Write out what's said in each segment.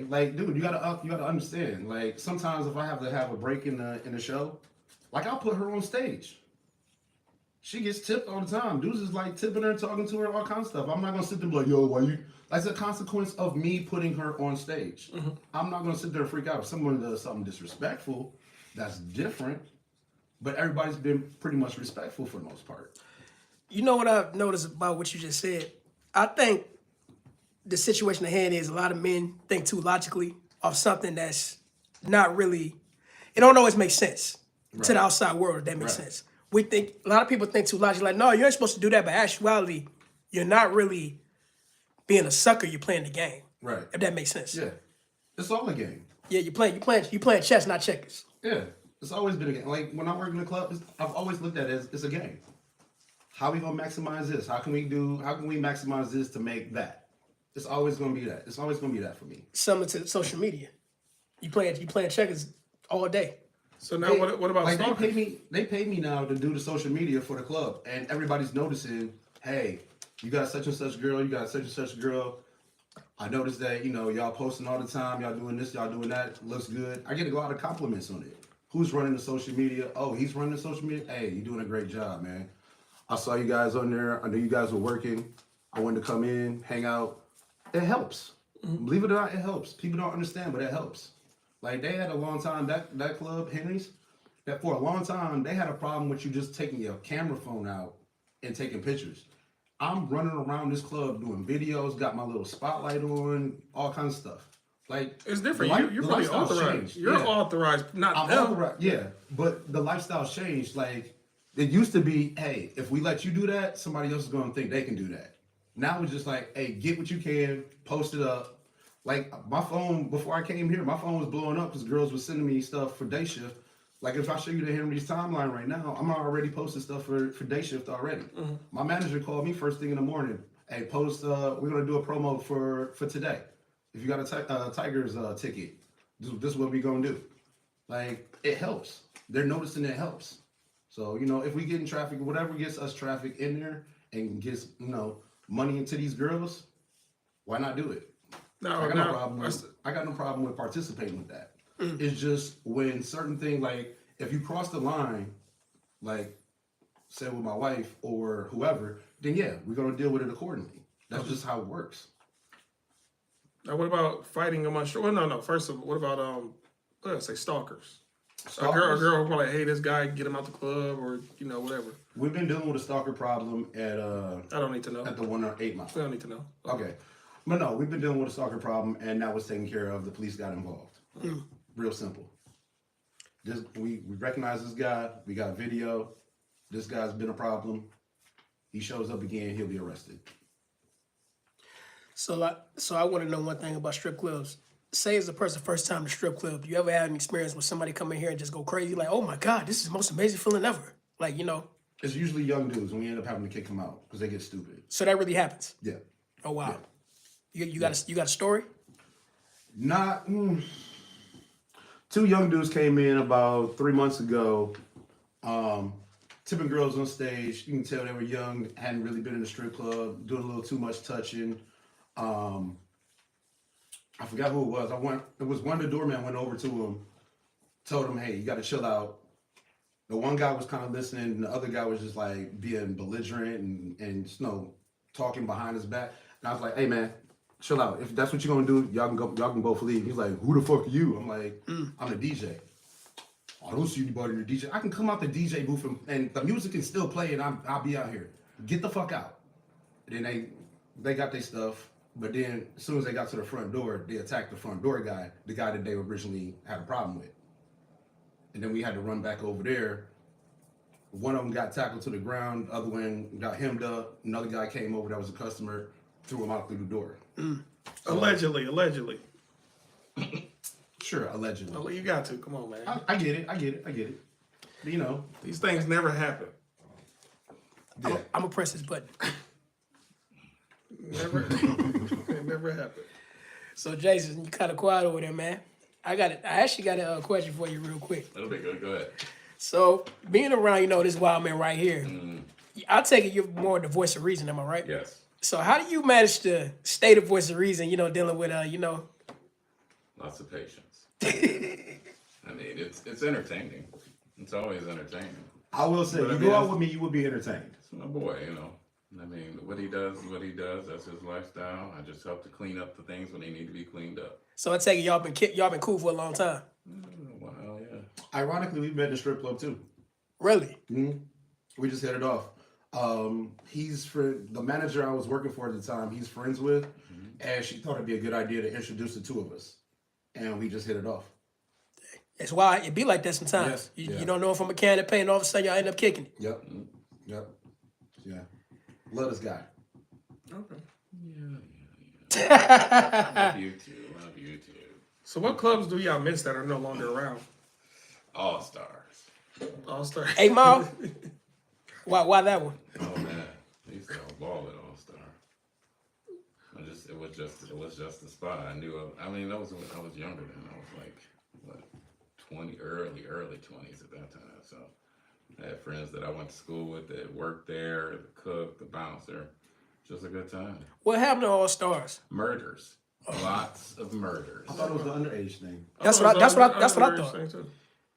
like, dude, you gotta understand. Like, sometimes if I have to have a break in the show, like I'll put her on stage. She gets tipped all the time. Dudes is like tipping her, talking to her, all kinds of stuff. I'm not gonna sit there and be like, yo, why you? That's a consequence of me putting her on stage. I'm not gonna sit there and freak out if someone does something disrespectful. That's different. But everybody's been pretty much respectful for the most part. You know what I've noticed about what you just said? I think the situation at hand is a lot of men think too logically of something that's not really, it don't always make sense to the outside world, if that makes sense. We think, a lot of people think too logically, like, no, you ain't supposed to do that, but actuality, you're not really being a sucker, you're playing the game. Right. If that makes sense. Yeah. It's all a game. Yeah, you playing chess, not checkers. Yeah. It's always been a game. Like when I work in the club, I've always looked at it as it's a game. How we gonna maximize this? How can we maximize this to make that? It's always gonna be that. It's always gonna be that for me. Similar to social media. You playing checkers all day. So now what about like stalking? they pay me now to do the social media for the club, and everybody's noticing, hey, you got such and such girl, you got such and such girl. I noticed that, y'all posting all the time, y'all doing this, y'all doing that, looks good. I get a lot of compliments on it. Who's running the social media? Oh, he's running the social media? Hey, you're doing a great job, man. I saw you guys on there. I knew you guys were working. I wanted to come in, hang out. It helps. Believe it or not, it helps. People don't understand, but it helps. Like, they had a long time, that club, Henry's, that for a long time, they had a problem with you just taking your camera phone out and taking pictures. I'm running around this club doing videos, got my little spotlight on, all kinds of stuff. Like, It's different. You're probably authorized. Changed. You're authorized, not I'm them. authorized, yeah. But the lifestyle's changed. Like, it used to be, hey, if we let you do that, somebody else is going to think they can do that. Now it's just like, hey, get what you can, post it up. Like, my phone, before I came here, my phone was blowing up because girls were sending me stuff for day shift. Like, if I show you the Henry's timeline right now, I'm already posting stuff for day shift already. My manager called me first thing in the morning. Hey, post, we're going to do a promo for today. If you got a Tigers ticket, this is what we going to do. Like, it helps. They're noticing it helps. So, if we get in traffic, whatever gets us traffic in there and gets, money into these girls, why not do it? I got no problem with participating with that. It's just when certain things, like if you cross the line, like say with my wife or whoever, then yeah, we're gonna deal with it accordingly. That's just how it works. Now, what about fighting amongst? Well, no. First of all, what about let's say stalkers? A girl will probably, hey, this guy, get him out the club, or whatever. We've been dealing with a stalker problem at I don't need to know. at the 108 mile. We don't need to know. Okay. But no, we've been dealing with a stalker problem, and that was taken care of. The police got involved. Real simple. We recognize this guy. We got video. This guy's been a problem. He shows up again, he'll be arrested. So I want to know one thing about strip clubs. Say as a person first time to strip club, you ever had an experience where somebody come in here and just go crazy, like, oh my God, this is the most amazing feeling ever. Like, It's usually young dudes, and we end up having to kick them out because they get stupid. So that really happens. Yeah. Oh wow. Yeah. You got a story? Not. Two young dudes came in about 3 months ago, tipping girls on stage. You can tell they were young, hadn't really been in the strip club, doing a little too much touching. I forgot who it was. It was one of the doormen went over to him, told him, hey, you got to chill out. The one guy was kind of listening, and the other guy was just like being belligerent and talking behind his back. And I was like, hey man, chill out. If that's what you're gonna do, y'all can both leave. He's like, who the fuck are you? I'm like, I'm the DJ. I don't see anybody in the DJ. I can come out the DJ booth and the music can still play, and I'll be out here. Get the fuck out. And then they got their stuff, but then as soon as they got to the front door, they attacked the front door guy, the guy that they originally had a problem with. And then we had to run back over there. One of them got tackled to the ground, the other one got hemmed up. Another guy came over that was a customer, threw him out through the door. Allegedly. Sure, allegedly. Well, you got to. Come on, man. I get it. But, These things never happen. yeah. I'm gonna press this button. Never. It never happened. So Jason, you kind of quiet over there, man. I actually got a question for you real quick. That'll be good. Go ahead. So being around, this wild man right here, I take it you're more the voice of reason, am I right? Yes. So how do you manage to stay the voice of reason, dealing with, lots of patience. I mean, it's entertaining. It's always entertaining. I will say, But I you mean, go out with me, you will be entertained. It's my boy, you know. I mean, what he does is what he does. That's his lifestyle. I just help to clean up the things when they need to be cleaned up. So I take it y'all been cool for a long time. Wow, yeah. Ironically, we met in the strip club too. Really? We just hit it off. He's for the manager I was working for at the time. He's friends with, and she thought it'd be a good idea to introduce the two of us, and we just hit it off. That's why it be like that sometimes. Yeah, You, yeah. you don't know him from a can of paint, and all of a sudden y'all end up kicking it. Yep, yep, yeah. Love this guy. Okay. Love you too. Love you too. So what clubs do y'all miss that are no longer around? All stars. All Star. 8 Mile. Why that one? Oh man, they used to all ball at All Star. It was just the spot. I knew. I mean, that was when I was younger then. I was like, what, 20, early 20s at that time. So I had friends that I went to school with that worked there, the cook, the bouncer. Just a good time. What happened to All Stars? Murders. Lots of murders. I thought it was the underage thing. That's what I thought.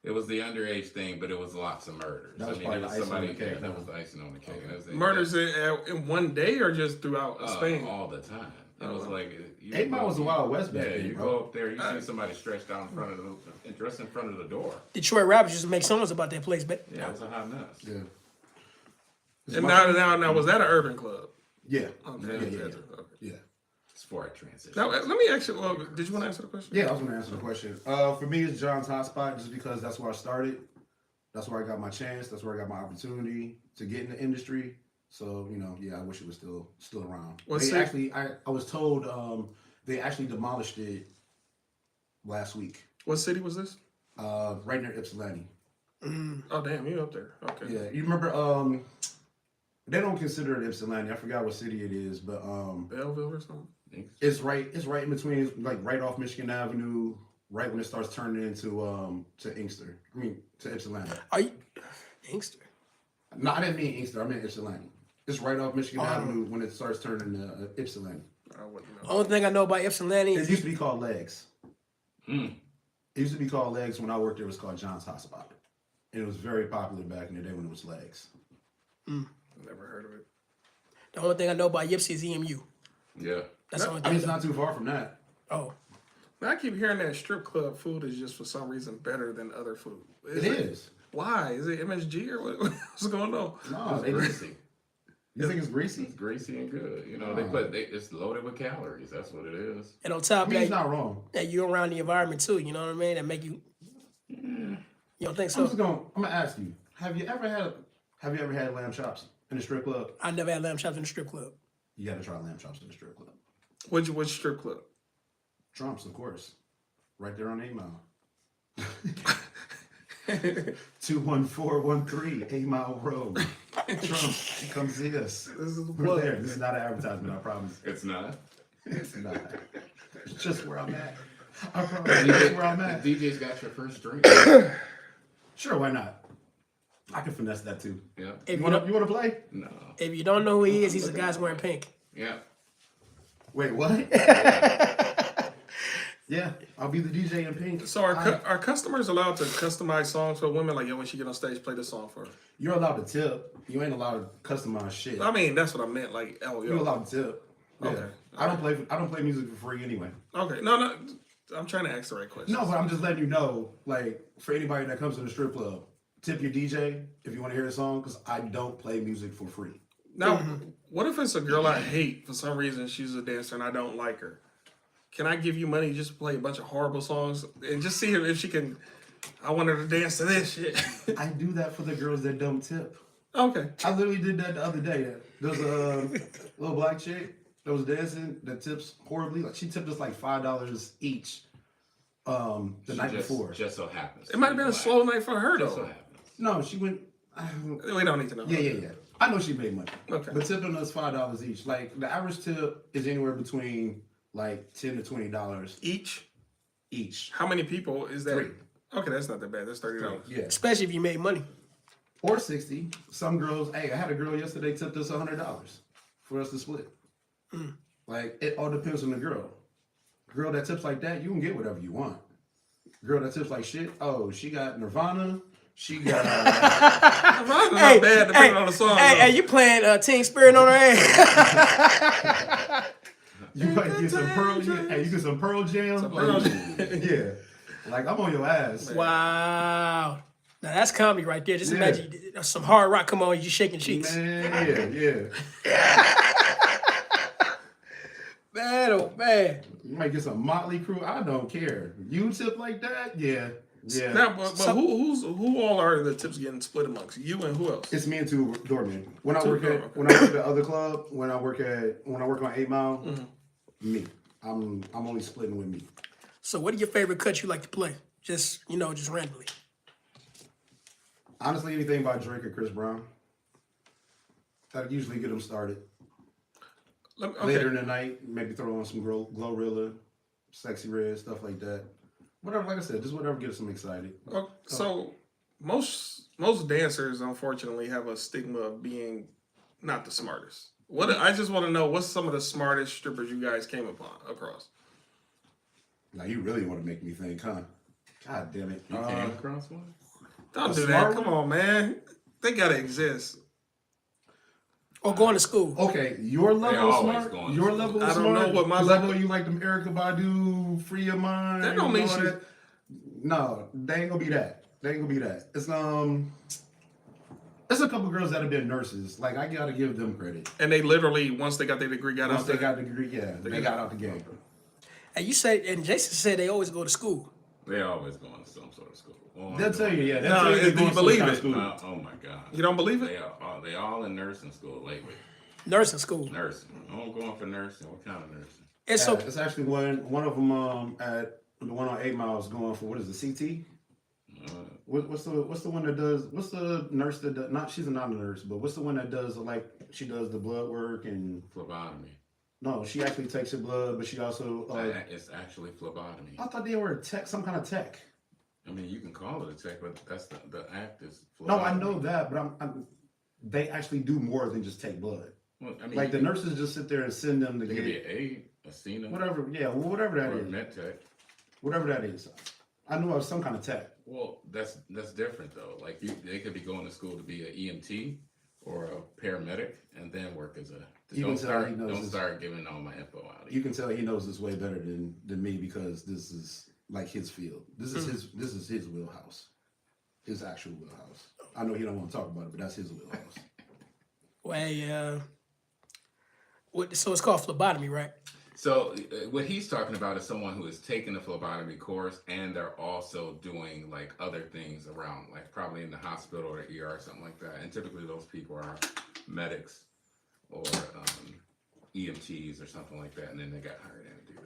It was the underage thing, but it was lots of murders. That was I mean, probably it was the icing on somebody. the cake, Yeah, that huh? was the icing on the cake. That was it. Murders in one day or just throughout Spain? All the time. It was like 8 Mile was the Wild West back Yeah, then, you bro. go up there, you see somebody stretched out in front of dressed in front of the door. Detroit rappers used to make songs about that place, but Yeah, it was a hot mess. Yeah. And now, was that an urban club? Yeah. Okay. Yeah. Okay. Yeah. It's for a transition. Now, let me ask you. Well, did you want to answer the question? Yeah, I was gonna answer the question. For me, it's John's Hotspot just because that's where I started. That's where I got my chance. That's where I got my opportunity to get in the industry. So, yeah, I wish it was still around. What They city? actually, I was told they actually demolished it last week. What city was this? Right near Ypsilanti. Oh, damn, you up there? Okay. Yeah, you remember? They don't consider it Ypsilanti. I forgot what city it is, but Belleville or something? it's right in between, like right off Michigan Avenue, right when it starts turning into to Inkster. I mean to Ypsilanti. are you Inkster? No, I didn't mean Inkster. I meant Ypsilanti. It's right off Michigan Avenue when it starts turning to Ypsilanti. I wouldn't know. Only thing I know about Ypsilanti It is used to be called Legs. Mm. It used to be called Legs when I worked there. It was called John's Hotspot, and it was very popular back in the day when it was Legs. Never heard of it. the only thing I know about Ypsi is EMU. Yeah. That's the only I thing. mean, it's not too far from that. Oh, I keep hearing that strip club food is just for some reason better than other food. It is. Why? Is it MSG or what's going on? No, they just. Greasy. You think it's greasy? It's greasy and good. It's loaded with calories. That's what it is. and on I top of mean, he's that, not wrong. you're around the environment too. You know what I mean? That make you. You don't think so? I'm gonna ask you. Have you ever had lamb chops in a strip club? I never had lamb chops in the strip club. You got to try lamb chops in the strip club. Which strip club? Trump's, of course, right there on 8 Mile. 21413 8 Mile Road. Trump, come see us. This is the We're plug. there. This is not an advertisement. I promise. It's not. It's not. It's just where I'm at. I promise. It's just where I'm at. The DJ's got your first drink. Sure, why not? I can finesse that too. Yeah. If You you want don't, to play? No. if you don't know who he is, he's the guy wearing pink. Yeah. Wait, what? Yeah, I'll be the DJ in pink. So are customers allowed to customize songs for women? Like, yo, when she get on stage, play this song for her. You're allowed to tip. You ain't allowed to customize shit. I mean, that's what I meant. Like, oh, You're yo. allowed to tip. Yeah. Okay. I don't play music for free anyway. Okay, no, I'm trying to ask the right question. No, but I'm just letting you know, like, for anybody that comes to the strip club, tip your DJ if you want to hear the song, because I don't play music for free. Now, what if it's a girl I hate for some reason? She's a dancer and I don't like her. Can I give you money just to play a bunch of horrible songs and just see if she can? I want her to dance to this shit. I do that for the girls that don't tip. Okay. I literally did that the other day. There's a little black chick that was dancing that tips horribly. Like, she tipped us like $5 each the night before. Just so happens. It might have been a slow night for her Just so though. happens. No, she went. We don't need to know. Yeah. I know she made money. Okay. But tipping us $5 each. Like, the average tip is anywhere between like $10 to $20 Each? each. How many people is that? 3. Okay, that's not that bad. That's $30. Yeah. Especially if you made money. Or 60. Some girls, hey, I had a girl yesterday tipped us $100 for us to split. Like, it all depends on the girl. Girl that tips like that, you can get whatever you want. Girl that tips like shit, oh, she got Nirvana. She got Not bad depending on the song. Hey, you playing Team Spirit on her ass? you might get some Pearl. Hey, you get some Pearl Jam. Pearl Like, yeah, like I'm on your ass. Wow. Now that's comedy right there. Just Yeah. imagine some hard rock come on, you shaking cheeks. Man, yeah. Man, oh man. You might get some Motley Crue. I don't care. You tip like that, yeah. Now, but who all are the tips getting split amongst you and who else? It's me and two doormen. When I Two work doormen, at okay. when I work at the other club, when I work on 8 Mile, Mm-hmm. me. I'm only splitting with me. So what are your favorite cuts you like to play? Just, just randomly. Honestly, anything by Drake or Chris Brown. That usually get them started. Okay. Later in the night, maybe throw on some Glorilla, Sexy Red, stuff like that. Whatever, like I said, just whatever gets them excited. Okay, so most dancers unfortunately have a stigma of being not the smartest. I just want to know what's some of the smartest strippers you guys came across. Now you really want to make me think, huh? God damn it. You came across one? Don't A do smart that. one? Come on, man. They gotta exist. Or going to school. Okay, your level of always smart. going Your to level I of don't smart. know what my 'cause level- I know you like them Erica Badu, Free Your Mind. That don't mean and all she's- that. No, they ain't gonna be that. They ain't gonna be that. It's a couple girls that have been nurses. Like I gotta give them credit. And they literally, once they got their degree, got Once out they there. got the degree, yeah, they got out the game. And you say, and Jason said they always go to school. They always going to some sort of school. Or They'll tell you, yeah. They'll No, tell you do they're you going to some believe kind of it? school. Oh my God. You don't believe it? They all in nursing school lately. Nursing school. Nursing. I'm going for nursing. What kind of nursing? And so, It's actually one of them at the one on 8 Mile is going for, what is it, CT? What's the one that does? What's the nurse that does? Not she's not a nurse, but what's the one that does she does the blood work and Phlebotomy. no, she actually takes your blood, but she also. It's actually phlebotomy. I thought they were tech, some kind of tech. I mean, you can call it a tech, but that's the act is No, I phlebotomy. know that, but they actually do more than just take blood. Well, I mean, Like the nurses just sit there and send them to They could be get an aide, a CENA, whatever. Yeah, well, whatever that or a is, med tech. whatever that is. I knew it was some kind of tech. Well, that's different though. Like they could be going to school to be an EMT or a paramedic, and then work as a. You can tell he knows Don't his- start giving all my info out. You can tell he knows this way better than me because this is like his field. This is his wheelhouse, his actual wheelhouse. I know he don't want to talk about it, but that's his wheelhouse. well, so it's called phlebotomy, right? So what he's talking about is someone who is taking the phlebotomy course, and they're also doing like other things around, like probably in the hospital or ER or something like that. And typically those people are medics or EMTs or something like that, and then they got hired in to do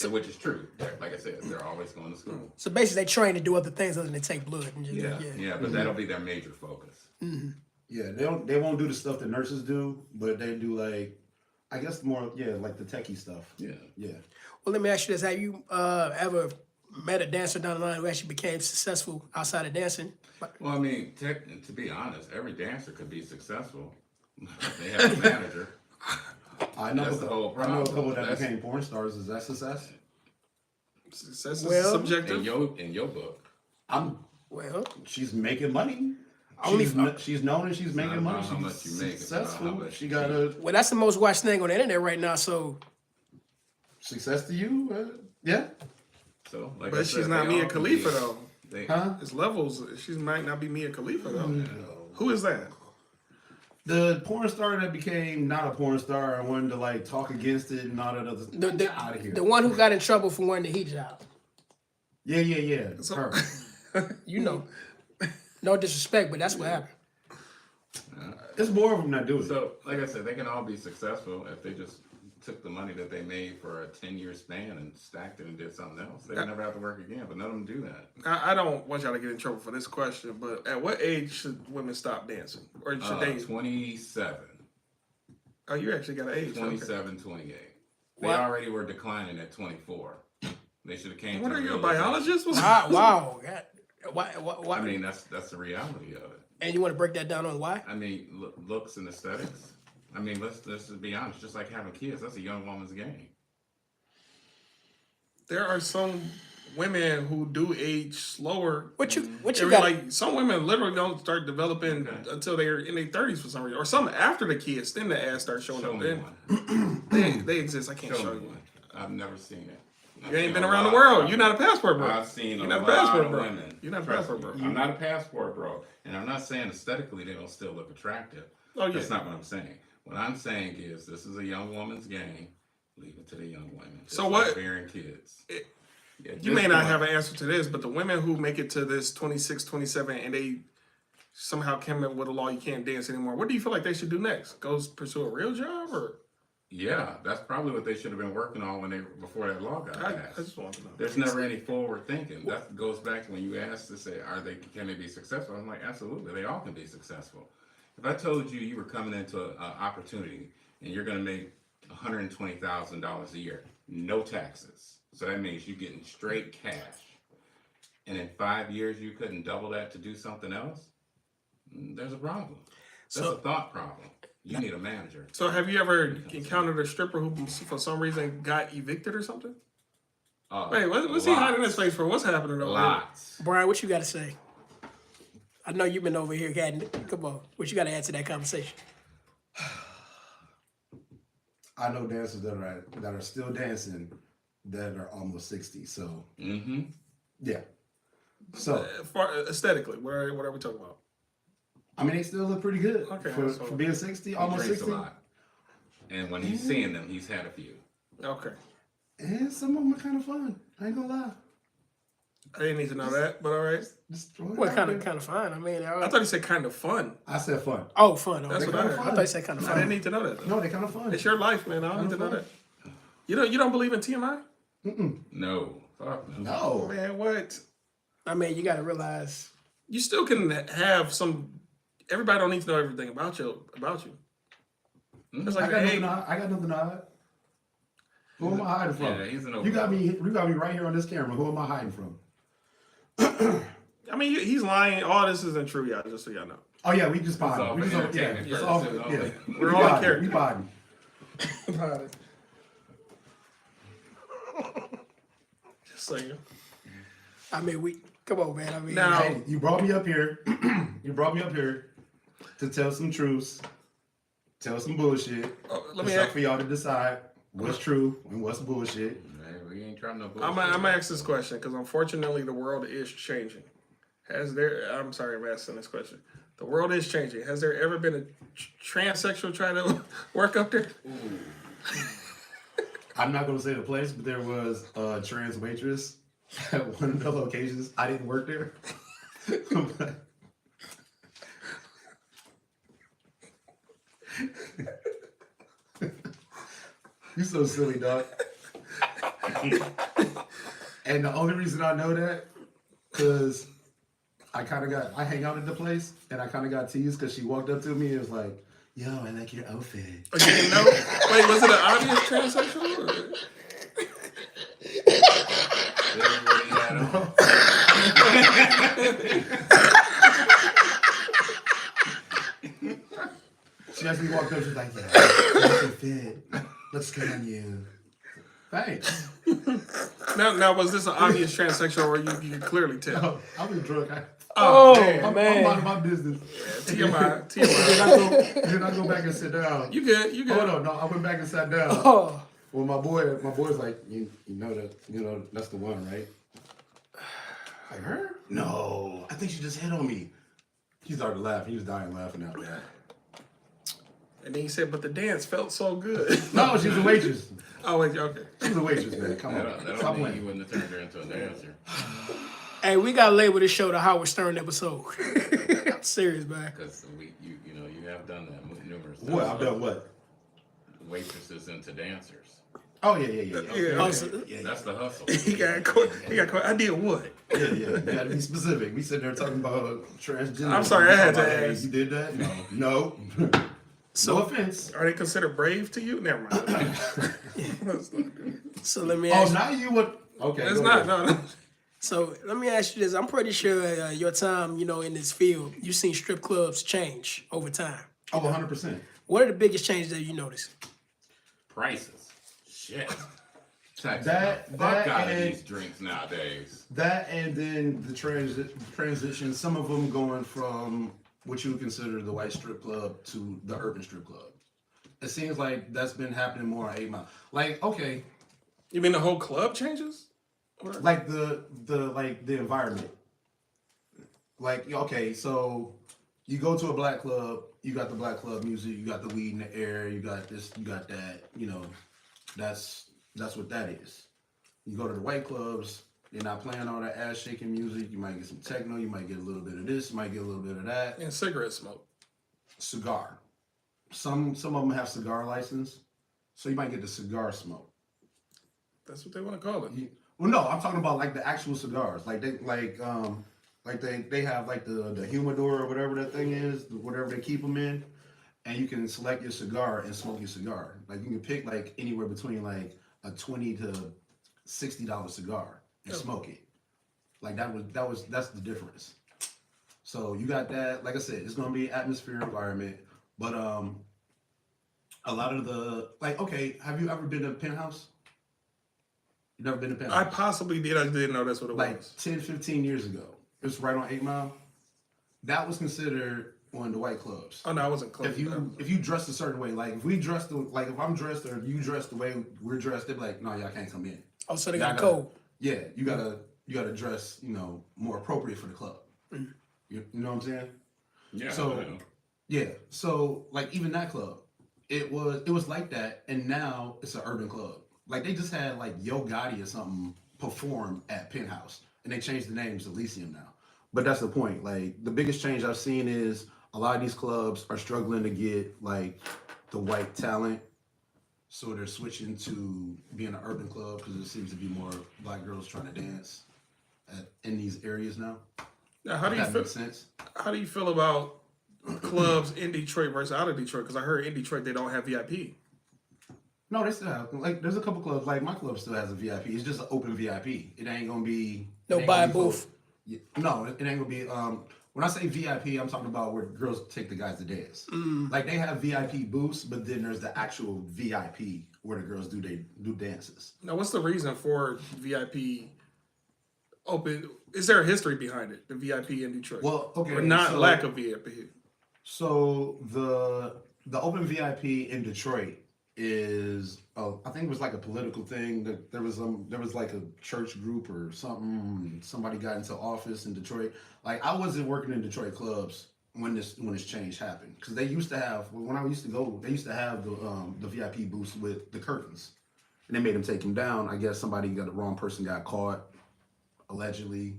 that, which is true. Like I said, they're always going to school. So basically, they train to do other things other than take blood. And just, Yeah, but that'll be their major focus. Yeah, they won't do the stuff that nurses do, but they do like, I guess more, like the techie stuff. Yeah. Yeah. Well, let me ask you this: have you ever met a dancer down the line who actually became successful outside of dancing? Well, I mean, to be honest, every dancer could be successful. They have a manager. I know. That's the whole I know a problem. couple that That's- became porn stars. Is that success? Success is Well- subjective. In your book, Well, She's making money. Only- She's known and she's making not money. about how She's much you make, it's about how successful. much She you got a well, that's the most watched thing on the internet right now. So success to you. Yeah. so like I But said, she's not they Mia all Khalifa could be- though. They, Huh? It's levels. She might not be Mia Khalifa though. Who is that? The porn star that became not a porn star and wanted to like talk against it and all that other the Get out of here. the one who got in trouble for wearing the hijab, Yeah. So- Her. you know, no disrespect, but that's what happened. It's more of them that do it. So, like I said, they can all be successful if they just took the money that they made for a 10-year span and stacked it and did something else. They would never have to work again, but none of them do that. I don't want y'all to get in trouble for this question, but at what age should women stop dancing? Or should they? 27. Oh, you actually got an age. Okay. 27, 28. They What? already were declining at 24. They should have came What to are the you, a realization- biologist? What's- Wow. Why? I mean, that's the reality of it. And you want to break that down on why? I mean, looks and aesthetics. I mean, let's just be honest. Just like having kids, that's a young woman's game. there are some women who do age slower. What you And got? like some women literally don't start developing until they're in their 30s for some reason, or some after the kids. Then the ass starts showing Show up. me Then one. they exist. I can't Show show me you. one. I've never seen it. You ain't been around the world. You're not a passport bro. I've seen You're a not a lot passport of bro. women. You're not a Trust passport me, bro. I'm not a passport bro, and I'm not saying aesthetically they don't still look attractive. Oh, yeah. That's not what I'm saying. What I'm saying is this is a young woman's game. Leave it to the young women. Just So like what- bearing kids. At You this may not point- have an answer to this, but the women who make it to this 26, 27, and they somehow came up with a law you can't dance anymore, what do you feel like they should do next? Go pursue a real job, or Yeah, that's probably what they should have been working on before that law got I passed. just want to know. There's never any forward thinking. That goes back to when you asked to say, can they be successful? I'm like, absolutely, they all can be successful. If I told you you were coming into an opportunity and you're going to make $120,000 a year, no taxes. So that means you're getting straight cash. And in 5 years, you couldn't double that to do something else? There's a problem. That's So- a thought problem. You need a manager. So have you ever encountered a stripper who, for some reason, got evicted or something? Wait, what's he hiding his face for? What's happening over here? Lots. Brian, what you got to say? I know you've been over here. Come on, what you got to add to that conversation? I know dancers that are still dancing that are almost 60. So Mm-hmm. yeah. So Aesthetically, what are we talking about? I mean, they still look pretty good Okay, for so- being 60, He almost drinks 60. a lot. And when he's seeing them, he's had a few. Okay. And some of them are kind of fun. I ain't gonna lie. I didn't need to know that, but all right. Just throwing it What out kind there. of fun? I mean, I thought he said kind of fun. I said fun. oh, fun. That's Okay. what I heard. I thought you said kind of I didn't fun. need to know that. No, they kind of fun. It's your life, man. I don't need to know that. You don't believe in TMI? No. Fuck no. No. Man, what? I mean, you got to realize. You still can have some. Everybody don't need to know everything about you. It's I like, got hey, nothing to hide. Who am I hiding from? Yeah, he's an You got me right here on this camera. Who am I hiding from? I mean, he's lying. All this isn't true, y'all. Just so y'all know. Oh yeah, we just all potting. We for just yeah, entertainment it's all purposes yeah. only. We're We all in potting. character. We potting. Just saying. I mean, come on, man. I mean, Now- Hey, you brought me up here. You brought me up here to tell some truths, tell some bullshit. Let me It's up ask. for y'all to decide what's true and what's bullshit. Man, we ain't trying no bullshit. I'm gonna ask this question because unfortunately the world is changing. I'm sorry, I'm asking this question. The world is changing. Has there ever been a transsexual try to work up there? I'm not gonna say the place, but there was a trans waitress at one of the locations. I didn't work there. But- You so silly, dog. And the only reason I know that, cause I hang out at the place, and I kind of got teased because she walked up to me and was like, "Yo, I like your outfit." Oh, you didn't know? Wait, was it an obvious transsexual? Or? This is what he had on. She actually walked up. She's like, "Yeah, I like your fit. Looks good on you." Thanks. Now, was this an obvious transsexual or you could clearly tell? I was drunk. oh I'm man, minding my business. TMI. Then I go back and sit down. You good? Hold on, no, I went back and sat down. oh, Well, my boy's like, you know that's the one, right? Like her? No, I think she just hit on me. He started laughing. He was dying laughing out there. And then he said, but the dance felt so good. No, she's a waitress. Oh, wait, okay. She's a waitress, man. Come That on, don't stop mean playing. you wouldn't have turned her into a dancer. hey, we got to label this show the Howard Stern episode. I'm serious, man. Because you have done that numerous times. What? I've done what? Waitresses into dancers. Oh yeah. Okay, Yeah. okay. Yeah. That's the hustle. He got caught. I did what? Yeah. You gotta be specific. We sitting there talking about transgender. I'm sorry, I had to Hey, ask. You did that? No. So- No offense. Are they considered brave to you? Never mind. So let me Oh, ask you. now you would. Okay. It's go not. ahead. No. So let me ask you this. I'm pretty sure your time, in this field, you've seen strip clubs change over time. Oh, 100%. What are the biggest changes that you noticed? Prices. Shit. Taxi. That- Fuck that out of and- these drinks nowadays. That and then the transition, some of them going from what you would consider the white strip club to the urban strip club. It seems like that's been happening more on 8 Mile. Like, okay, You mean the whole club changes? Or- like the environment. Like, okay, so you go to a black club, you got the black club music, you got the weed in the air, you got this, you got that, you know, that's what that is. You go to the white clubs, they're not playing all that ass shaking music. You might get some techno, you might get a little bit of this, you might get a little bit of that. And cigarette smoke. Cigar. Some of them have cigar license, so you might get the cigar smoke. That's what they want to call it. Well, no, I'm talking about like the actual cigars. Like they have like the humidor or whatever that thing is, whatever they keep them in, and you can select your cigar and smoke your cigar. Like you can pick like anywhere between like a $20 to $60 cigar and smoke it. Like that's the difference. So you got that. Like I said, it's gonna be an atmosphere environment, but a lot of the like. Okay, have you ever been to Penthouse? You never been to Penthouse? I possibly did. I didn't know that's what it Like was. 10, 15 years ago. It was right on 8 Mile. That was considered one of the white clubs. Oh no, I wasn't close. If you dressed a certain way, like if we dressed like if I'm dressed or you dressed the way we're dressed, they're like, no, y'all can't come in. Oh, so they Y'all got a gotta- code. Yeah, you gotta dress, you know, more appropriate for the club. You know what I'm saying? Yeah. So- I know. Yeah. So like even that club, it was like that, and now it's an urban club. Like they just had like Yo Gotti or something perform at Penthouse, and they changed the names to Elysium now. But that's the point. Like the biggest change I've seen is a lot of these clubs are struggling to get like the white talent, so they're switching to being an urban club because there seems to be more black girls trying to dance in these areas now. Now, how do If you that feel? makes sense? How do you feel about clubs in Detroit versus out of Detroit? Because I heard in Detroit they don't have VIP. No, they still have like there's a couple clubs like my club still has a VIP. It's just an open VIP. It ain't gonna be No it ain't buy gonna be booth. No, it ain't gonna be. When I say VIP, I'm talking about where girls take the guys to dance. Like they have VIP booths, but then there's the actual VIP where the girls do dances. Now, what's the reason for VIP open? Is there a history behind it? The VIP in Detroit, Well, okay, or not so- lack of VIP? So the open VIP in Detroit is I think it was like a political thing that there was like a church group or something. Somebody got into office in Detroit. Like I wasn't working in Detroit clubs when this change happened because they used to have when I used to go they used to have the VIP booths with the curtains and they made them take them down. I guess the wrong person got caught allegedly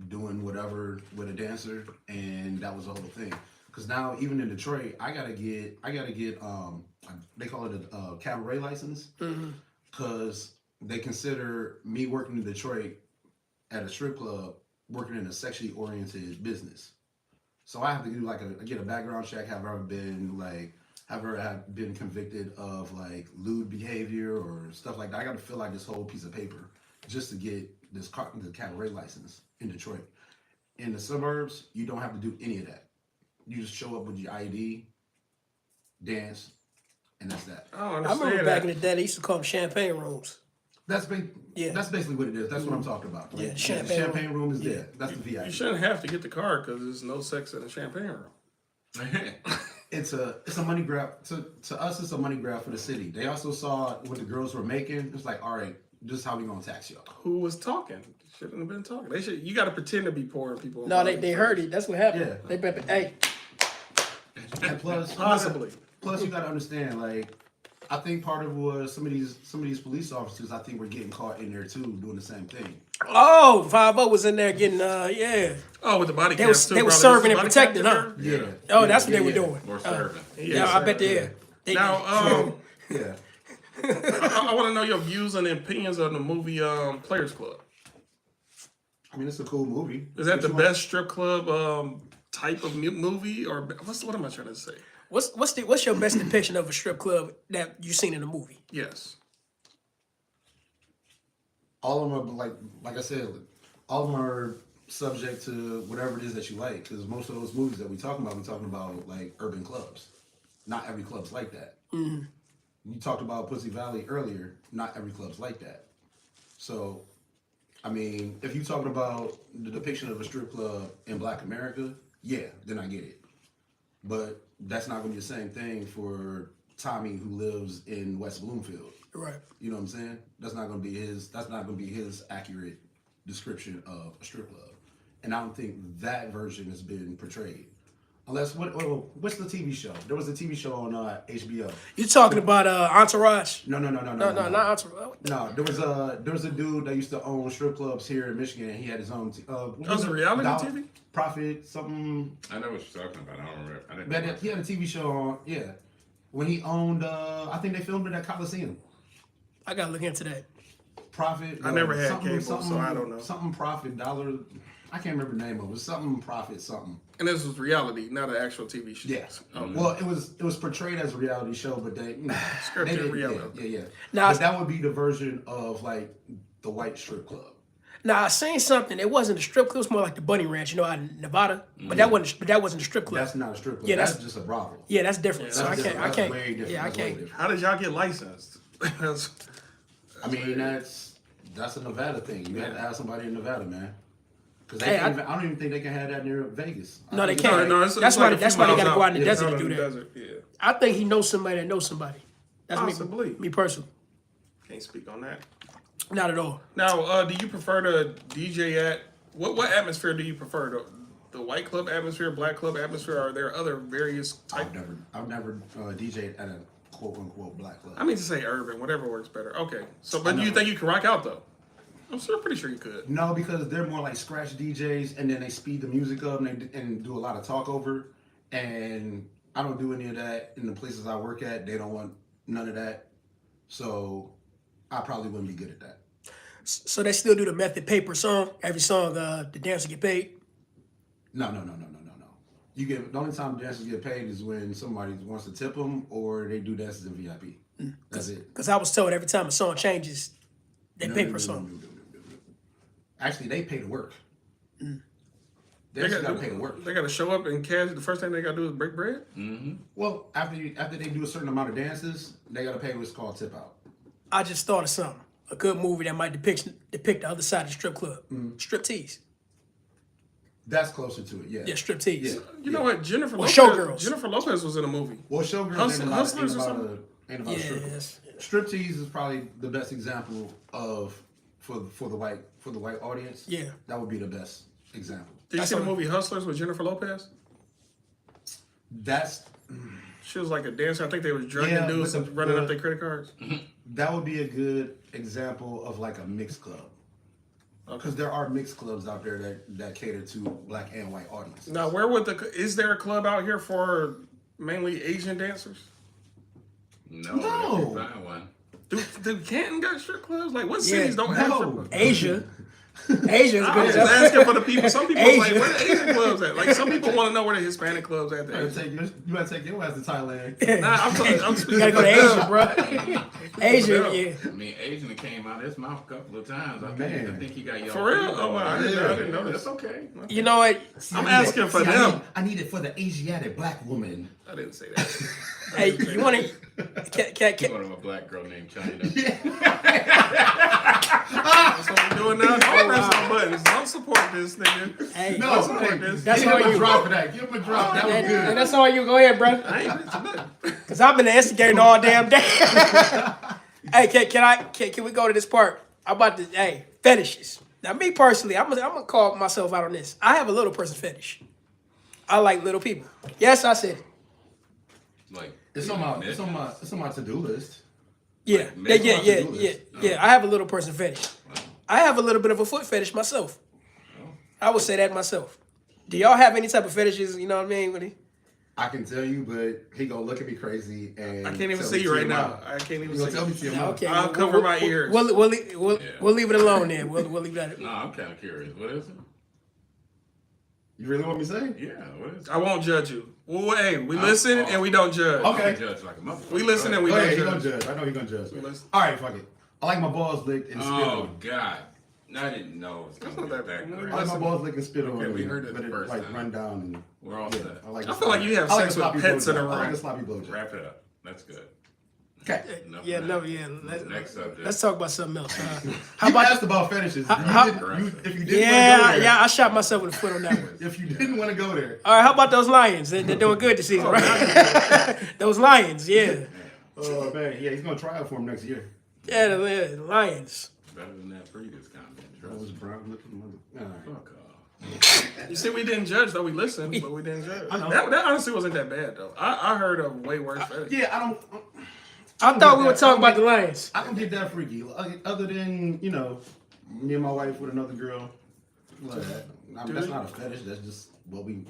doing whatever with a dancer and that was the whole thing. Because now even in Detroit, I gotta get they call it a cabaret license because they consider me working in Detroit at a strip club working in a sexually oriented business. So I have to do get a background check. Have I ever been convicted of like lewd behavior or stuff like that? I got to fill out this whole piece of paper just to get the cabaret license in Detroit. In the suburbs, you don't have to do any of that. You just show up with your ID, dance, and that's that. I don't I understand remember back that. in the day they used to call them champagne rooms. That's Yeah. That's basically what it is. That's what I'm talking about. Like, Yeah, the champagne room is there. That's the You VIP. shouldn't have to get the card because there's no sex in the champagne room. It's a money grab. To us, it's a money grab for the city. They also saw what the girls were making. It's like, all right, this is how we gonna tax y'all. Who was talking? Shouldn't have been talking. They should. You got to pretend to be poor and people. No, they heard it. That's what happened. Yeah. They better, hey, And plus, Possibly. you gotta understand, like, I think part of it was some of these police officers. I think were getting caught in there too, doing the same thing. oh, 5-0 was in there getting, yeah. Oh, with the body They cams was- too, they was probably. serving and Was the body protecting, cam huh? there? Yeah. Oh, that's what they were yeah. doing. More serving. Yeah, I bet they are. They, Now, Yeah. I want to know your views and opinions on the movie Players Club. I mean, it's a cool movie. Is that What the you want- best strip club type of movie, or what am I trying to say? what's your best depiction of a strip club that you've seen in a movie? Yes. All of them are like I said, all of them are subject to whatever it is that you like. Because most of those movies that we're talking about like urban clubs. Not every club's like that. You talked about Pussy Valley earlier. Not every club's like that. So, I mean, if you're talking about the depiction of a strip club in Black America, yeah, then I get it. But that's not going to be the same thing for Tommy who lives in West Bloomfield. Right. You know what I'm saying? That's not going to be his. That's not going to be his accurate description of a strip club. And I don't think that version has been portrayed. Unless what's the TV show? There was a TV show on HBO. You talking about Entourage? No, No, not Entourage. No, there was a dude that used to own strip clubs here in Michigan. And he had his own. What was it, reality TV? Profit something. I know what you're talking about. I don't remember. I didn't But watch he had a TV show on. Yeah, when he owned. I think they filmed it at Coliseum. I gotta look into that. Profit. I never had something- cable, so I don't know. Something profit dollar. I can't remember the name of it. Something profit something. And this was reality, not an actual TV show. Yeah. Well, it was portrayed as a reality show, but they Scripted they didn't- reality. Yeah. Now- But that would be the version of like the white strip club. Now I seen something. It wasn't a strip club. It was more like the Bunny Ranch, you know, out in Nevada. But that wasn't a strip club. That's not a strip club. Yeah, that's that's- just a brothel. Yeah, that's different. So That's I different. can't. That's way different. Yeah, I That's way can't. different. How did y'all get licensed? That's- I mean, that's a Nevada thing. You have to have somebody in Nevada, man. Because Hey, I don't even think they can have that near Vegas. No, they I think can't. it's That's why- a few that's why they miles gotta go out in the Yeah, desert out to in do the that. desert, yeah. I think he knows somebody that knows somebody. That's Possibly. me personally. Can't speak on that. Not at all. Now, do you prefer to DJ at what atmosphere do you prefer? The white club atmosphere, black club atmosphere? Are there other various type? I've never DJed at a quote unquote black club. I mean to say urban, whatever works better. Okay, so but I do you know. think you can rock out though? I'm pretty sure you could. No, because they're more like scratch DJs, and then they speed the music up and do a lot of talk over. And I don't do any of that in the places I work at. They don't want none of that, so I probably wouldn't be good at that. So they still do the method paper song. Every song, the dancer get paid. No. You get the only time dancers get paid is when somebody wants to tip them or they do dances in VIP. That's it. Because I was told every time a song changes, they No, pay no, per no, song. no. Actually, they pay to work. They They just got gotta pay to work. They got to show up and cash. The first thing they got to do is break bread. Well, after they do a certain amount of dances, they gotta pay what's called tip out. I just thought of something. A good movie that might depict the other side of the strip club. Strip tease. That's closer to it, yeah. Yeah, strip tease. Yeah. You know what? Jennifer Or Lopez. Showgirls. Jennifer Lopez was in a movie. Well, showgirls Hustlers or ain't about strip club. Yes. Striptease is probably the best example of for the white audience. Yeah. That would be the best example. Did you That's see the what- movie Hustlers with Jennifer Lopez? That's She was like a dancer. I think they was drugging Yeah, dudes but and running up the- their credit cards. that would be a good example of like a mixed club. Because there are mixed clubs out there that cater to black and white audiences. Now, where would is there a club out here for mainly Asian dancers? No. No. But if you find one. Do Canton got strip clubs? Like what Yeah, cities don't have no. strip clubs? Asia. Asia is a I good was just example. asking for the people. Some people are like, Asia. where the Asian clubs at? Like some people want to know where the Hispanic clubs at. You gotta take your ass to Thailand. Nah, I'm You speaking gotta go to for Asia, them. bro. Asia, yeah. I mean, Asian that came out of his mouth a couple of times. I Man. think he got yellow. For real? fever. Oh, wow. I didn't know That's this. okay. You know what? I'm asking for them. I need it for the Asiatic black woman. I didn't say that. Hey, you want to? You want a black girl named China. That's what we're doing now. Don't press on buttons. Don't support this nigga. Hey, No, support hey, this. That's give all him a you. drop for that. Give him a drop. That was and good. that's all you. Go ahead, bro. I ain't mentioned nothing. Because I've been instigating all damn day. Hey, can we go to this part? I'm about to, fetishes. Now, me personally, I'm gonna call myself out on this. I have a little person fetish. I like little people. Yes, I said it. Like It's on my to-do list. Yeah, Make yeah, one yeah, to do yeah, this. yeah. I have a little person fetish. I have a little bit of a foot fetish myself. I would say that myself. Do y'all have any type of fetishes? You know what I mean? With it? I can tell you, but he gonna look at me crazy and I can't even tell see me you to right your now. mouth. I can't even You gonna see tell me you. to your mouth. Okay, I'll cover my ears. We'll leave it alone then. We'll leave that. No, I'm kind of curious. What is it? You really want me to say? Yeah, what is it? I won't judge you. Well, hey, we listen and we don't judge. Okay. I judge like a motherfucker. We listen and we Go don't ahead, he gonna judge. judge. I know he gonna judge. listen. All right, fuck it. I like my balls licked and spit Oh on. God, I didn't know it was That's gonna not be that that bad. I like my great. balls licked and spit on. Okay, we heard it Let the it first like time. run down and We're all yeah. set. I like. I feel like you have I like sex a with sloppy pets in a blowjob. I like room. a sloppy blowjob. Wrap it up. That's good. Okay. Enough Yeah, of no, that. yeah. Next subject. Let's talk about something else. How You about asked about fetishes. how- If you didn't yeah, want to go there, yeah? I shot myself in the foot on that one. if you didn't want to go there, All right, how about those Lions? They're doing good this season, right? Those Lions, yeah. oh man, yeah, he's gonna try out for him next year. Yeah, the Lions. Better than that previous comment. That Trust was me. brown looking mother. All right. Fuck off. You see, we didn't judge though. We listened, but we didn't judge. That honestly wasn't that bad though. I heard of way worse fetish. Yeah, I don't. I thought we were talking about the Lions. I don't get that freaky. Other than me and my wife with another girl. Like that. I mean, that's not a fetish. That's just what we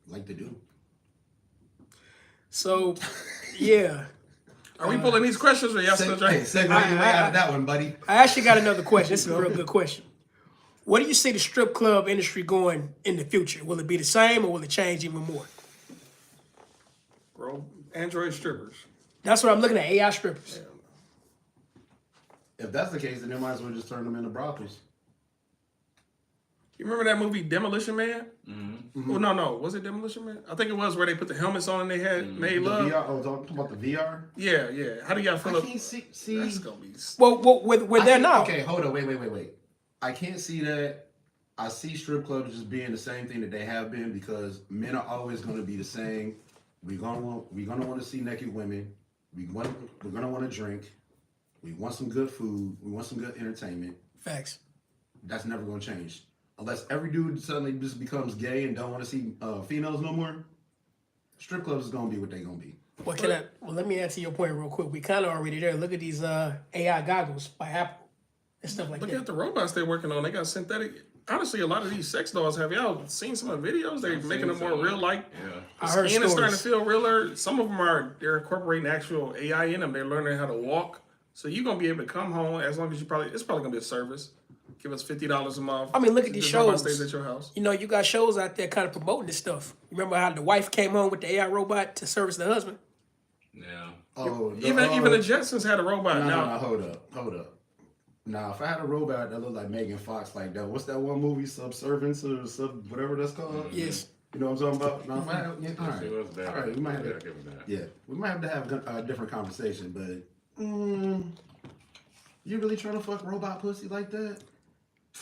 like to do. So, yeah. Are we pulling these questions or y'all still trying? Segue your way out of that one, buddy. I actually got another question. This is a real good question. Where do you see the strip club industry going in the future? Will it be the same or will it change even more? Bro, Android strippers. That's what I'm looking at, AI strippers. If that's the case, then they might as well just turn them into brothels. You remember that movie Demolition Man? Mm-hmm. Oh no, was it Demolition Man? I think it was where they put the helmets on and they had made The love. VR, oh, talking about the VR. Yeah. How do y'all feel? I can't see. That's gonna be. Well, we're there now. Okay, hold on. Wait. I can't see that. I see strip clubs just being the same thing that they have been because men are always going to be the same. We're gonna want to see naked women. We're gonna want to drink. We want some good food. We want some good entertainment. Facts. That's never going to change unless every dude suddenly just becomes gay and don't want to see females no more. Strip clubs is going to be what they're going to be. Well, let me answer your point real quick. We kind of already there. Look at these AI goggles by Apple and stuff like Look that. at the robots they're working on. They got synthetic. Honestly, a lot of these sex dolls. Have y'all seen some of the videos? They're making them more real. Like Yeah. I heard skin is starting to stories. feel realer. Some of them they're incorporating actual AI in them. They're learning how to walk. So you're gonna be able to come home as long as it's probably gonna be a service. Give us $50 a month. I mean, look at these This robot shows. stays at your house. You know, you got shows out there kind of promoting this stuff. Remember how the wife came home with the AI robot to service the husband? Yeah. Oh, Even the Jetsons had a robot. No, Now hold up. Now, if I had a robot that looked like Megan Fox, like that, what's that one movie, Subservience or whatever that's called? Yes. You know what I'm talking about? No, if I had, yeah, all It right. was bad. All right, we might have Yeah, to, I'll give it that. yeah, we might have to have a different conversation, but you really trying to fuck robot pussy like that?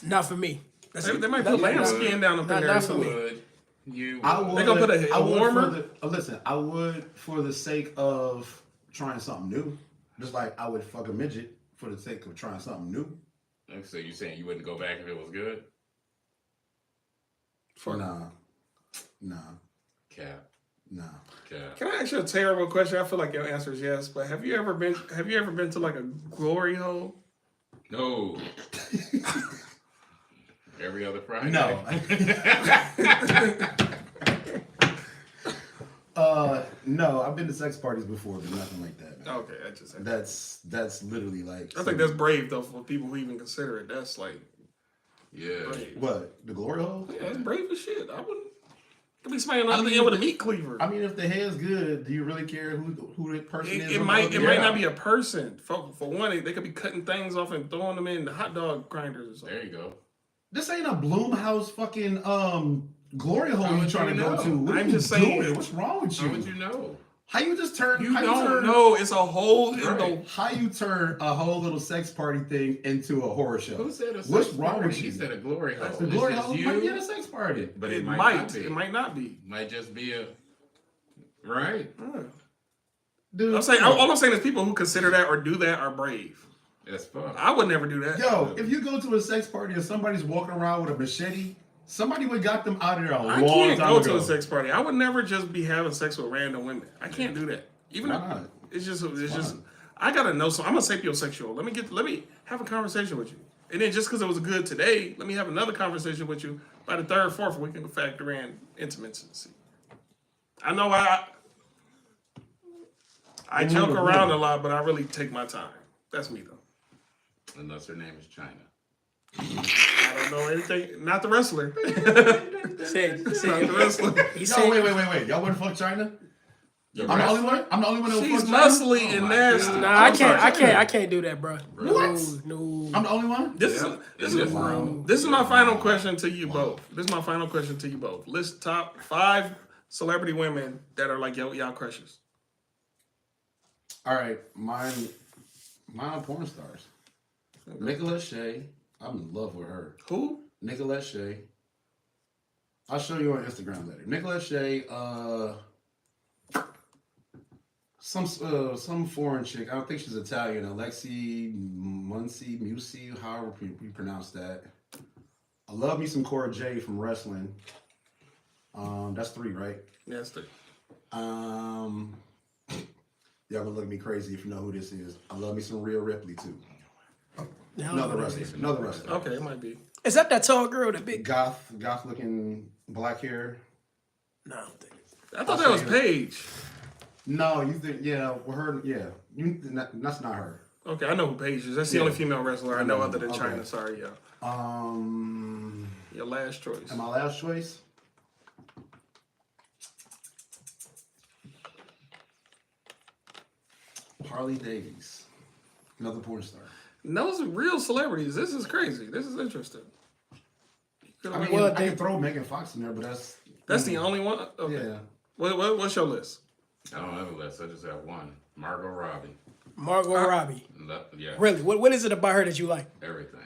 Not for me. That's they might put lamb skin down up in there. not for me. Would you? I would. They gonna put a I would warmer? listen, I would for the sake of trying something new. Just like I would fuck a midget for the sake of trying something new. So you saying you wouldn't go back if it was good? Nah. Cap. Cap. Can I ask you a terrible question? I feel like your answer is yes, but have you ever been to like a glory hole? No. Every other Friday. No. No, I've been to sex parties before, but nothing like that, man. Okay, I just. That's literally like. I think that's brave though for people who even consider it. That's like Yeah. brave. What, the glory hole? Yeah, that's brave as shit. I wouldn't. Could be somebody on the end with a meat cleaver. I mean, if the hair's good, do you really care who the person is? It on might the it other might end? not be a person. For one, they could be cutting things off and throwing them in the hot dog grinders or something. There you go. This ain't a Bloomhouse fucking glory hole How you would trying you to go know? to. What I'm are you just saying- doing? What's wrong with How you? would you know? How you just turn? You how don't turn, know. It's a whole. Right. How you turn a whole little sex party thing into a horror show? Who said a What's sex wrong party? with you? He said a glory hole. The glory It's just hole you, might be at a sex party. but It it might might. not be. It might not be. Might just be a. Right. Dude, I'm saying. All I'm saying is people who consider that or do that are brave. That's fun. I would never do that. yo, if you go to a sex party and somebody's walking around with a machete, somebody would got them out of there a I long can't time go ago. to a sex party. I would never just be having sex with random women. I can't do that. Even Why though not? it's just fine. I gotta know. So I'm a sapiosexual. Let me have a conversation with you. And then just because it was good today, let me have another conversation with you. By the third, fourth, we can factor in intimacy. I know I joke around a lot, but I really take my time. That's me though. Unless her name is China. I don't know anything. Not the wrestler. Said, Not the wrestler. he Yo, said, wait. Y'all wouldn't fuck China? The I'm the rest- only one. I'm the only one that would She's fuck China. muscly Oh and my nasty. God. nah, I can't do that, bro. What? No. I'm the only one. This Yeah, is in this room. This is my final question to you both. This is my final question to you both. List top 5 celebrity women that are like y'all crushes. All right, mine on porn stars. Nicolette Shea. I'm in love with her. Who? Nicolette Shea. I'll show you on Instagram later. Nicolette Shea. Some foreign chick. I don't think she's Italian. Alexi Musi, however we pronounce that. I love me some Cora Jade from wrestling. That's 3, right? Yeah, that's 3. Y'all gonna look at me crazy if you know who this is. I love me some Rhea Ripley too. No, Another wrestler. Another wrestler. Okay, it might be. Is that tall girl, the big? Goth looking black hair. No, I don't think. I thought that was Paige. No, you think with her? Yeah, that's not her. Okay, I know who Paige is. That's the Yeah. only female wrestler I know other than Okay. China. Sorry, yeah. Your last choice. And my last choice. Harley Davies, another porn star. And those are real celebrities. This is crazy. This is interesting. I mean, Well, I can throw Megan Fox in there, but That's the only one? Okay. yeah. What's your list? I don't have a list. I just have one. Margot Robbie. Margot Robbie. Yeah. Really? What is it about her that you like? Everything.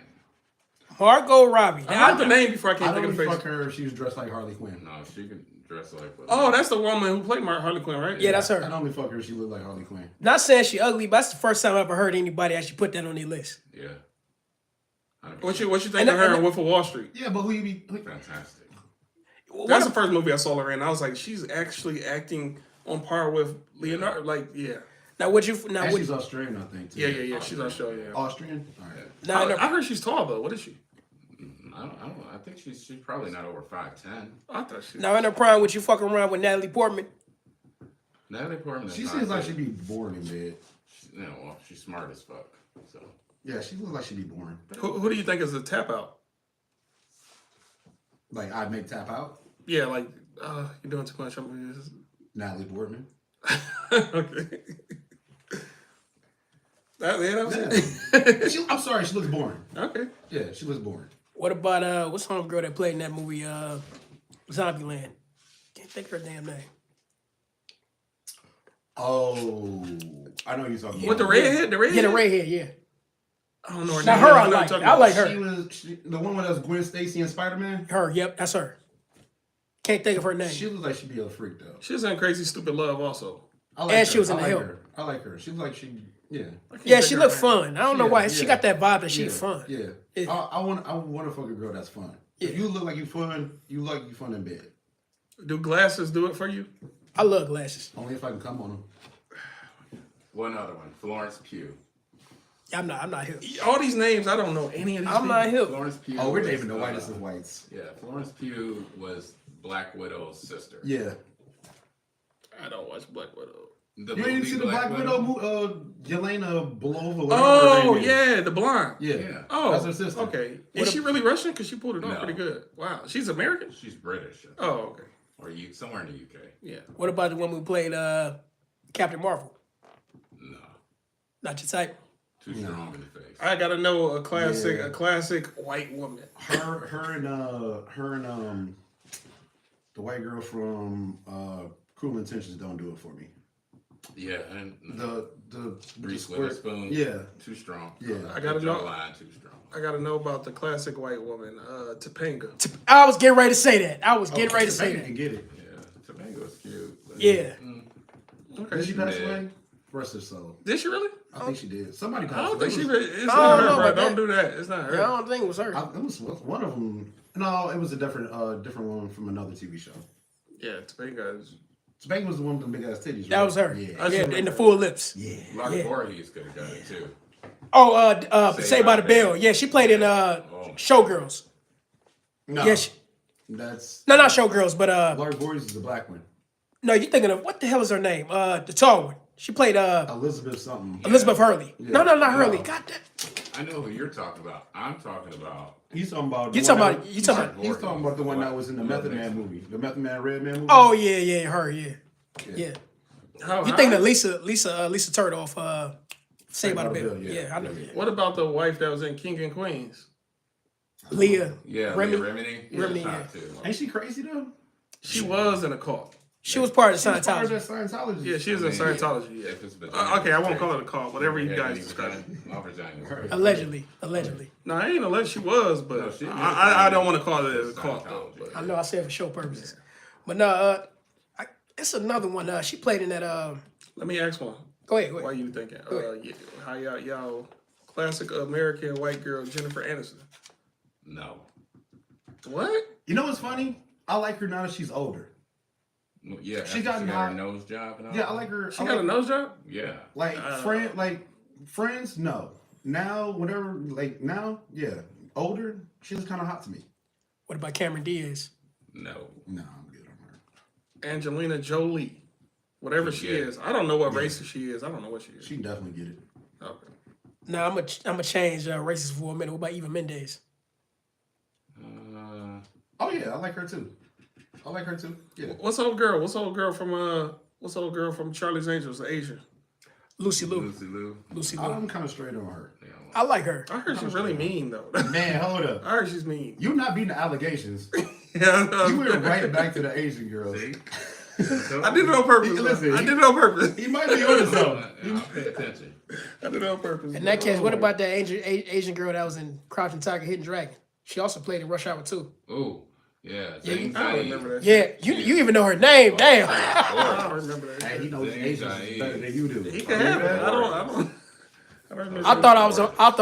Margot Robbie. I heard the name before I I can't don't think of the fuck face. her if she was dressed like Harley Quinn. No, she could dress like. Oh, that's the woman who played Harley Quinn, right? Yeah, that's I'd her. only fuck her if she looked like Harley Quinn. Not saying she ugly, but that's the first time I ever heard anybody actually put that on their list. Yeah. 100%. What you think And- of her and- in Wolf of Wall Street? Yeah, but who you be? Fantastic. That's the first movie I saw her in. I was like, she's actually acting on par with Leonardo. Like, yeah. Now would you? Now And would she's Australian, I think. Too. Yeah. She's Australian. Austrian. All right. now, I heard she's tall though. What is she? I don't know. I think she's probably not over 5'10". I thought she. now in her prime, would you fuck around with Natalie Portman? Natalie Portman. She seems like she'd be bored in bed. Well, she's smart as fuck. So Yeah, she looks like she'd be boring. Who do you think is the tap out? Like I'd make tap out. Yeah, like you're doing too much. Natalie Portman. Okay. That was it. I'm sorry, she looks boring. Okay. Yeah, she looks boring. What about what's home girl that played in that movie Zombieland? Can't think of her damn name. Oh, I know you're talking about. With the redhead, Yeah, the redhead. Yeah. I don't know her Now name. her I know what like. you're talking I like about. her. The one with us, Gwen Stacy and Spider Man. Her. Yep, that's her. Can't think of her name. She looks like she'd be a freak though. She was in Crazy Stupid Love also. I like And her. she was in I The like Hill. her. I like her. She looks like she. Yeah. I can't Yeah, think she of looked her name. fun. I don't know Yeah, why. She yeah. got that vibe that she's Yeah, fun. Yeah. Yeah. I want to fuck a girl that's fun. If you look like you fun, you look like you fun in bed. Do glasses do it for you? I love glasses. Only if I can come on them. one other one. Florence Pugh. I'm not hip. All these names, I don't know any of these. I'm not people. hip. Florence Pugh. Oh, we're was, naming the whitest of whites. Yeah, Florence Pugh was Black Widow's sister. Yeah. I don't watch Black Widow. The You didn't movie see the Black Widow movie? Yelena Belova. whatever her Oh name is. yeah, the blonde. Yeah. Yeah. Oh, That's her sister. Okay. Is she really Russian? Because she pulled it off No. pretty good. Wow. She's American? She's British. Oh, okay. Or somewhere in the UK. Yeah. What about the one who played Captain Marvel? No. Not your type. Too strong in the face. I gotta know a classic, Yeah. a classic white woman. Her and the white girl from Cruel Intentions don't do it for me. Yeah, and The Reese squirt- Witherspoon. Yeah. Too strong. Yeah. I gotta know. Line too strong. I gotta know about the classic white woman, Topanga. I was getting ready to say that. I was getting ready to say You that. can get it. Yeah, Tobango's cute. But Yeah. Okay. Did she pass did. away? Rest her soul. Did she really? I think she did. Somebody I passed don't away. think she. It was- It's I not don't her, know bro. about Don't that. do that. It's not her. I don't think it was her. it was one of them. No, it was a different one from another TV show. Yeah, Topanga is. Topanga was the one with the big ass titties. That right? was her. Yeah. I Yeah, should in the remember. full lips. Yeah. Lottie Yeah. Voorhees could have got it too. Oh, Saved by the Bell. Yeah, she played in Oh. Showgirls. No. Yeah, That's no, not Showgirls, but Laurie Voorhees is the black one. no, you're thinking of what the hell is her name? The tall one. She played Elizabeth something. Elizabeth Hurley. Yeah. No, not Hurley. No. God damn. I know who you're talking about. I'm talking about. He's talking about. You the talking one about? that- You talking about? He's talking about the one that was in the Method Man Next. movie, the Method Man Red Man movie. Oh yeah, her. Yeah. How, You think that Lisa Turtle Saved by the Bell? yeah. Yeah, I know. Yeah. Yeah. What about the wife that was in King and Queens? Leah. Yeah, Remy. Leah Remini. Remini, top yeah. two. Ain't she crazy though? She was in a cult. She was part of the She's part of Scientology. that Scientology. Yeah, she is in Scientology. Yeah. If it's vagina, Okay, I won't it's call it a call. Whatever you Yeah, guys any describe. vagina- My vagina is great. Allegedly. No, I ain't alleged she was, but No, she is. I don't want to call it a call though. Scientology. I know I said for show purposes. But no, it's another one. She played in that. Let me ask one. Go ahead. Why you thinking? ahead. How y'all classic American white girl Jennifer Aniston? No. What? You know what's funny? I like her now that she's older. Yeah, She after got her hot. nose job and all Yeah, I that. like her. She I got like a nose job? Yeah. Like friends, no. Now, whatever, like now, yeah. Older, she's kind of hot to me. What about Cameron Diaz? No. No, I'm good on her. Angelina Jolie. Whatever she Yeah. is. I don't know what race she is. I don't know what she is. She can definitely get it. Okay. No, I'm gonna change races for a minute. What about Eva Mendes? Oh yeah, I like her too. Yeah. What's old girl? What's old girl from Charlie's Angels, the Asian? Lucy Liu. Lucy Liu. Lucy Liu. I'm kind of straight on her. Yeah, I like her. I heard she's really mean though. Man, hold up. I heard she's mean. You not beating the allegations. Yeah, You went right back to the Asian girls. See? I did it on purpose. Listen, I did it on purpose. He might be on something. I'll pay attention. I did it on purpose. In that case, what about that Asian girl that was in Crouching Tiger, Hidden Dragon? She also played in Rush Hour 2. Ooh. Yeah. Yeah, Zane I don't Zaid. remember that. Yeah, you even know her name. Damn. I don't remember that. Hey, he knows Zane Asians Zaid. better than you do. He can have it. I don't remember. I thought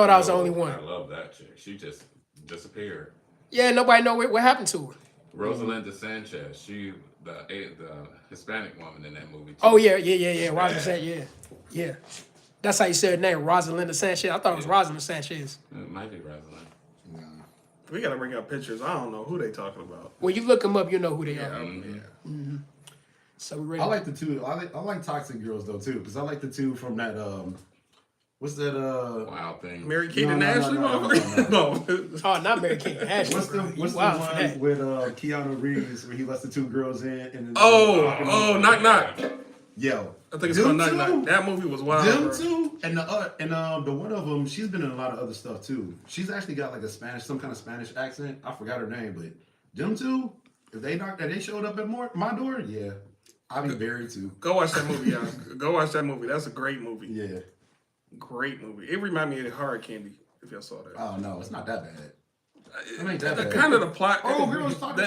I was the only one. I love that chick. She just disappeared. Yeah, nobody know what happened to her. Rosalinda Sanchez. She the Hispanic woman in that movie. Too. Oh yeah. Rosalind Sanchez. Yeah. That's how you say her name, Rosalinda Sanchez. I thought it was Rosalind Sanchez. It might be Rosalind. We gotta bring up pictures. I don't know who they talking about. When you look them up, you know who they are. Mm-hmm. So we ready. I like the two. I like toxic girls though too, because I like the two from that. What's that? Wild thing. Mary Kate No, and no, no, Ashley, no, motherfucker. No. Oh, not Mary Kate Ashley. What's the bro. You what's the wild for one that. with Keanu Reeves where he lets the two girls in and then Oh, knock knock. yo. I think it's Them called knock two? knock. That movie was wild. Them Bro. two and the one of them, she's been in a lot of other stuff too. She's actually got like some kind of Spanish accent. I forgot her name, but them two, if they showed up at my door, yeah, I'd be buried too. Go watch that movie, y'all. Go watch that movie. That's a great movie. Yeah. Great movie. It reminded me of Hard Candy. If y'all saw that. Oh no, it's not that bad. It ain't that bad. Kind of the plot. Oh, girls talking.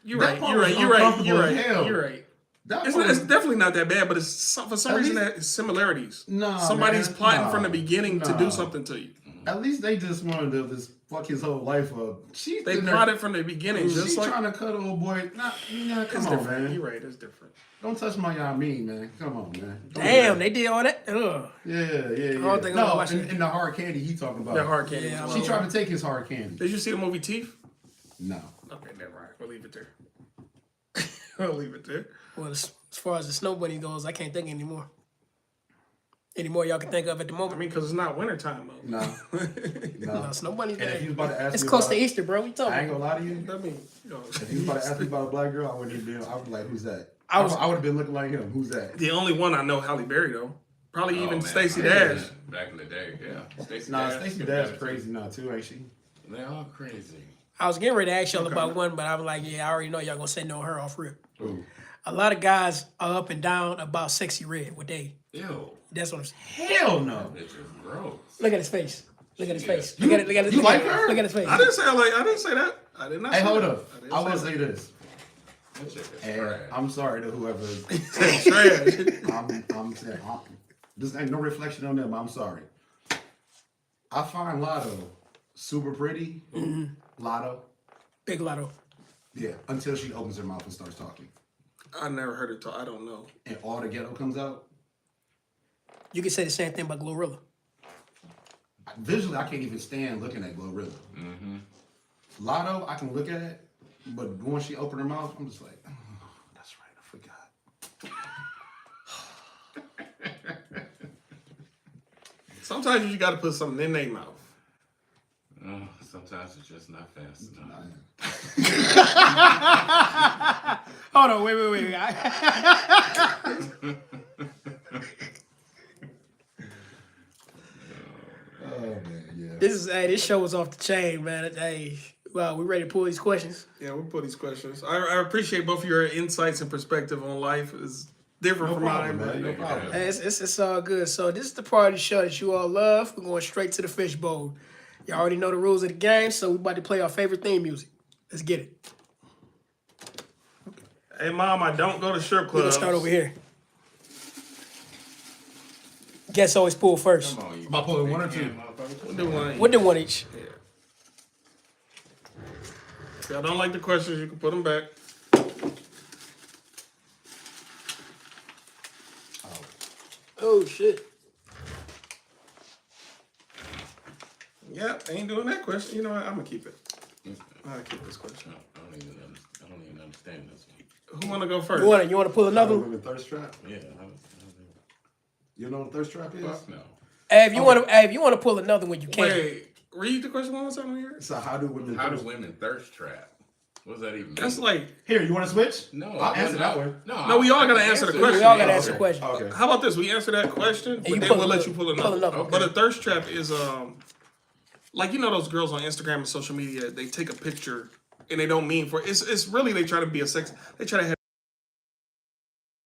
You're That right. part You're was right. You're right. uncomfortable You're as right. hell. You're right. That It's, part it's was- definitely not that bad, but for some At reason least- that similarities. Nah, Somebody's man. plotting Nah. from the beginning to Nah. do something to you. At least they just wanted to just fuck his whole life up. She's They in there- plotted from the beginning, She's just like trying to cut old boy. Nah, it's come on, different. man. You're right. It's different. Don't touch my y'all mean, man. Come on, man. Don't do Damn, that. they did all that. Ugh. Yeah. don't think I'm gonna No, watch it. in the hard candy he talking about. That Hard Candy. Yeah, was She wild. tried to take his hard candy. Did you see the movie Teeth? No. Okay, never mind. We'll leave it there. We'll leave it there. Well, as far as the snow bunny goes, I can't think anymore. Any more y'all can think of at the I moment? mean, because it's not wintertime, though. No. No. No, snow bunny. And if you was about to ask It's me close about, to Easter, bro. What you talking I ain't about? gonna lie to you. I mean, you know, If you was about to ask me about a black girl, I wouldn't even been. I would be like, who's that? I I was- would have been looking like him. Who's that? the only one I know, Halle Berry, though. Probably Oh, even man. Stacey Yeah. Dash. Back in the day, yeah. Stacey Nah, Dash Stacey could Dash have crazy now too, ain't she? They all crazy. I was getting ready to ask y'all about one, but I was like, yeah, I already know y'all gonna say no her off rip. Ooh. A lot of guys are up and down about Sexy Red. What they? Ew. That's what I'm saying. Hell no. Bitch is gross. Look at his face. Look at his Yeah. face. Look at it. Look at it. You look at like it. her? Look at his face. I didn't say I didn't say that. I did not. Hey, say hold that. up. didn't I will say say this. That chick is And trash. I'm sorry to whoever. that. Trash. I'm saying, this ain't no reflection on them. I'm sorry. I find Lotto super pretty. Lotto. Big Lotto. Yeah, until she opens her mouth and starts talking. I never heard her talk. I don't know. And all the ghetto comes out. You can say the same thing about Glorilla. Visually, I can't even stand looking at Glorilla. Lotto, I can look at it, but once she opened her mouth, I'm just like, oh, that's right, I forgot. Sometimes you just got to put something in their mouth. Oh, sometimes it's just not fast enough. Hold on, wait. Oh man, yeah. This show was off the chain, man. Hey, Well, we ready to pull these questions? Yeah, we'll put these questions. I appreciate both of your insights and perspective on life. It's different from problem, mine. man. No but- problem. Hey, it's all good. So this is the part of the show that you all love. We're going straight to the fishbowl. Y'all already know the rules of the game, so we're about to play our favorite theme music. Let's get it. Hey, Mom, I don't go to strip We're gonna clubs. start over here. Guess always pull first. Come on, you Am I pulling one or two? We'll do one. We'll do one each. If y'all don't like the questions, you can put them back. Oh shit. Yeah, ain't doing that question. You know what? I'm gonna keep it. I'm gonna keep this question. I don't even understand this one. Who wanna go first? You wanna pull another one? Women thirst trap. Yeah, You know what a thirst trap is? fuck no. Hey, if you wanna pull another one, you can. Wait, read the question one more time here. So how do women? How do thirst? women thirst trap? What does that even mean? That's like, Here, you want to switch? no. I'll answer that one. no, we all gotta answer the question. We all gotta Yeah, answer the okay. question. Okay. How about this? We answer that question, but you then pull we'll let another- you pull pull another. another, okay. But a thirst trap is like you know those girls on Instagram and social media. They take a picture and they don't mean for it's really they try to be a sex. They try to have